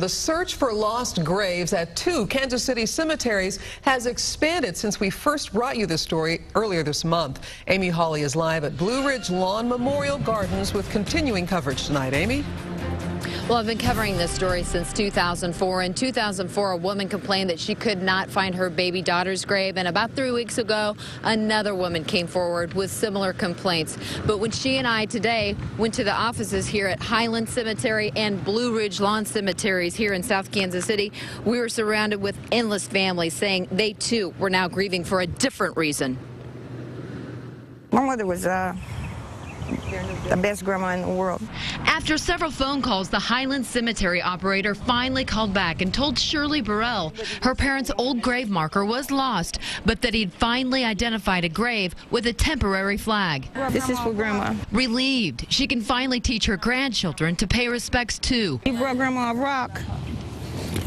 The search for lost graves at 2 Kansas City cemeteries has expanded since we first brought you this story earlier this month. Amy Hawley is live at Blue Ridge Lawn Memorial Gardens with continuing coverage tonight. Amy? Well, I've been covering this story since 2004. In 2004, a woman complained that she could not find her baby daughter's grave. And about 3 weeks ago, another woman came forward with similar complaints. But when she and I today went to the offices here at Highland Cemetery and Blue Ridge Lawn Cemeteries here in South Kansas City, we were surrounded with endless families saying they, too, were now grieving for a different reason. My mother was the best grandma in the world. After several phone calls, the Highland Cemetery operator finally called back and told Shirley Burrell her parents' old grave marker was lost, but that he'd finally identified a grave with a temporary flag. This is for Grandma. Relieved, she can finally teach her grandchildren to pay respects too. You brought Grandma a rock.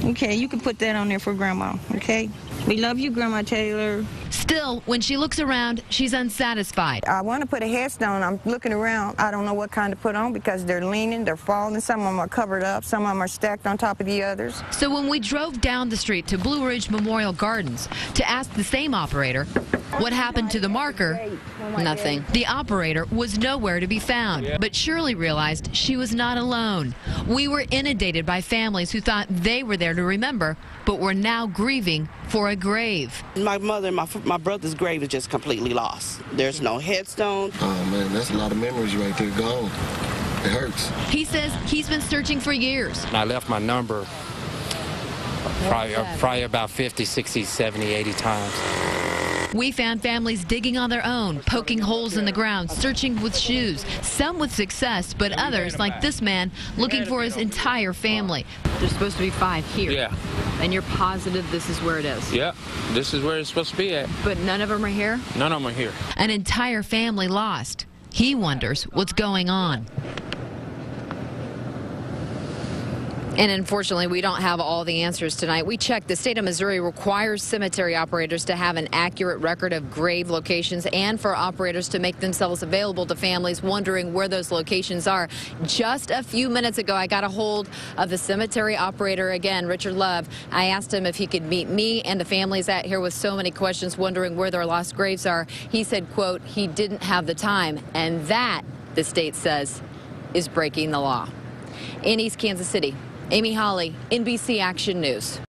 Okay, you can put that on there for Grandma, okay? We love you, Grandma Taylor. Still, when she looks around, she's unsatisfied. I want to put a headstone. I'm looking around. I don't know what kind to put on because they're leaning, they're falling. Some of them are covered up. Some of them are stacked on top of the others. So when we drove down the street to Blue Ridge Memorial Gardens to ask the same operator what happened to the marker, nothing. The operator was nowhere to be found, but Shirley realized she was not alone. We were inundated by families who thought they were there to remember, but were now grieving for a grave. My mother and my brother's grave is just completely lost. There's no headstone. Oh man, that's a lot of memories right there gone. It hurts. He says he's been searching for years. I left my number probably about 50, 60, 70, 80 times. We found families digging on their own, poking holes in the ground, searching with shoes, some with success, but others, like this man, looking for his entire family. There's supposed to be 5 here. Yeah. And you're positive this is where it is? Yeah, this is where it's supposed to be at. But none of them are here? None of them are here. An entire family lost. He wonders what's going on. And unfortunately, we don't have all the answers tonight. We checked. The state of Missouri requires cemetery operators to have an accurate record of grave locations and for operators to make themselves available to families wondering where those locations are. Just a few minutes ago, I got a hold of the cemetery operator again, Richard Love. I asked him if he could meet me and the families out here with so many questions wondering where their lost graves are. He said, quote, he didn't have the time. And that, the state says, is breaking the law. In East Kansas City, Amy Hawley, NBC Action News.